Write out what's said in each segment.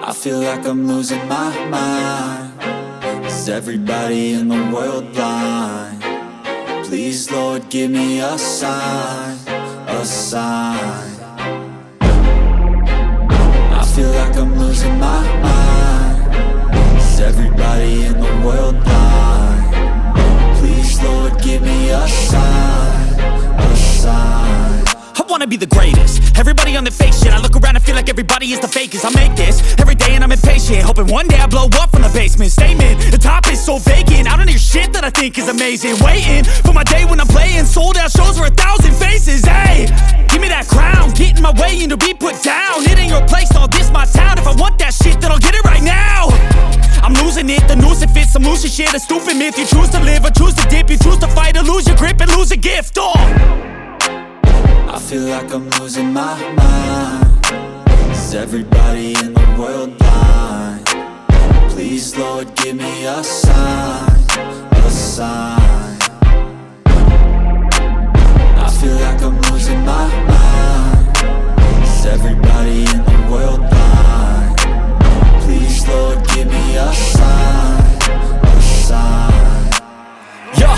I feel like I'm losing my mind. Is everybody in the world blind? Please, Lord, give me a sign, a sign. I feel like I'm losing my mind. Is everybody in the world blind? Please, Lord, give me a sign, a sign. I wanna be the greatest. Everybody on the fake shit. I look around and feel like everybody is the fakest. I make this every day and I'm impatient, hoping one day I blow up from the basement. Statement, the top is so vacant. I don't hear shit that I think is amazing. Waiting for my day when I'm playing sold out shows for 1,000 faces. Hey, give me that crown, get in my way and to be put down. It ain't your place, all this my town. If I want that shit, then I'll get it right now. I'm losing it, the noose it fits. I'm losing shit, a stupid myth. You choose to live or choose to dip. You choose to fight or lose your grip and lose a gift. I feel like I'm losing my mind. Is everybody in the world blind? Please, Lord, give me a sign, a sign. I feel like I'm losing my mind. Is everybody in the world blind? Please, Lord, give me a sign, a sign. Yeah.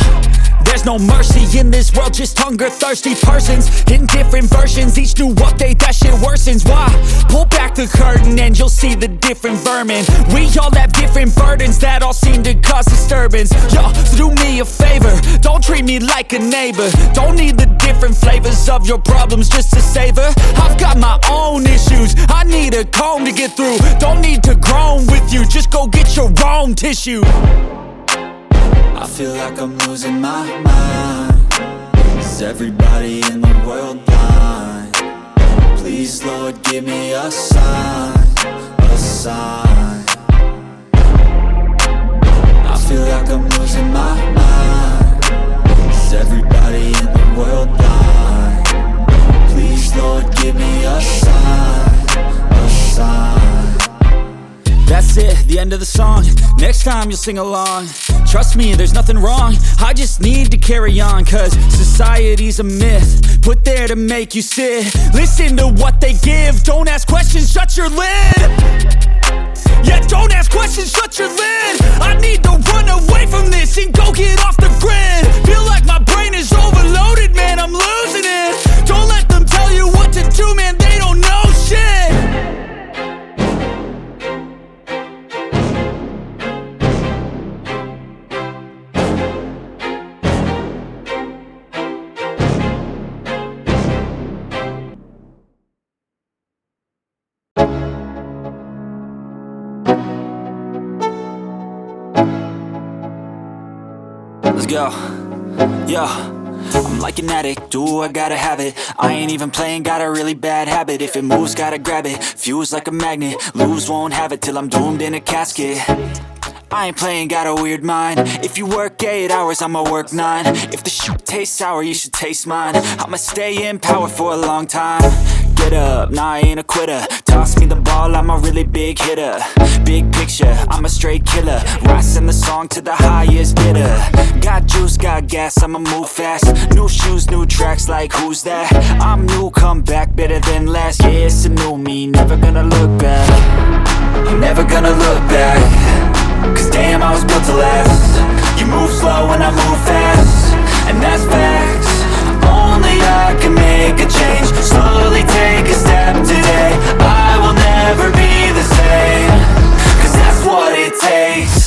There's no mercy in this world, just hunger-thirsty persons in different versions. Each new update, that shit worsens. Why? Pull back the curtain and you'll see the different vermin. We all have different burdens that all seem to cause disturbance. Yo, so do me a favor, don't treat me like a neighbor. Don't need the different flavors of your problems just to savor. I've got my own issues, I need a comb to get through. Don't need to groan with you, just go get your own tissue. I feel like I'm losing my mind. Is everybody in the world blind? Please, Lord, give me a sign, a sign. I feel like I'm losing my mind. Is everybody in the world blind? Please, Lord, give me a sign, a sign. That's it, the end of the song. Next time you'll sing along. Trust me, there's nothing wrong. I just need to carry on, cause society's a myth put there to make you sit. Listen to what they give. Don't ask questions, shut your lid. Yeah, don't ask questions, shut your lid. I need to run away from this and go get off the grid. Feel like my brain is overloaded, man, I'm losing it. Don't let them tell you what to do, man, they don't know shit. Let's go. Yo, I'm like an addict, do I gotta have it. I ain't even playing, got a really bad habit. If it moves, gotta grab it, fuse like a magnet. Lose, won't have it till I'm doomed in a casket. I ain't playing, got a weird mind. If you work 8 hours, I'ma work 9. If the shit tastes sour, you should taste mine. I'ma stay in power for a long time. Get up, nah, I ain't a quitter. Toss me the ball, I'm a really big hitter. Big picture, I'm a straight killer. Rising the song to the highest bidder. Got juice, got gas, I'ma move fast. New shoes, new tracks, like who's that? I'm new, come back, better than last. Yeah, it's a new me, never gonna look back. I'm never gonna look back. Cause damn, I was built to last. You move slow and I move fast, and that's facts. Only I can make a change. Slowly take a step today. I will never be the same. Cause that's what it takes.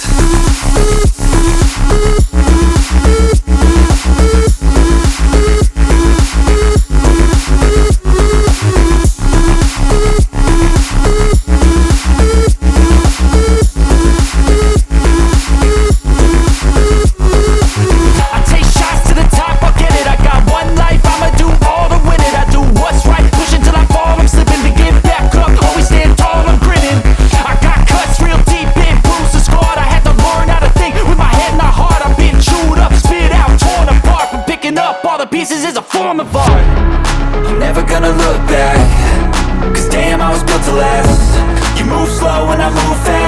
Pieces is a form of art. I'm never gonna look back. Cause damn, I was built to last. You move slow and I move fast.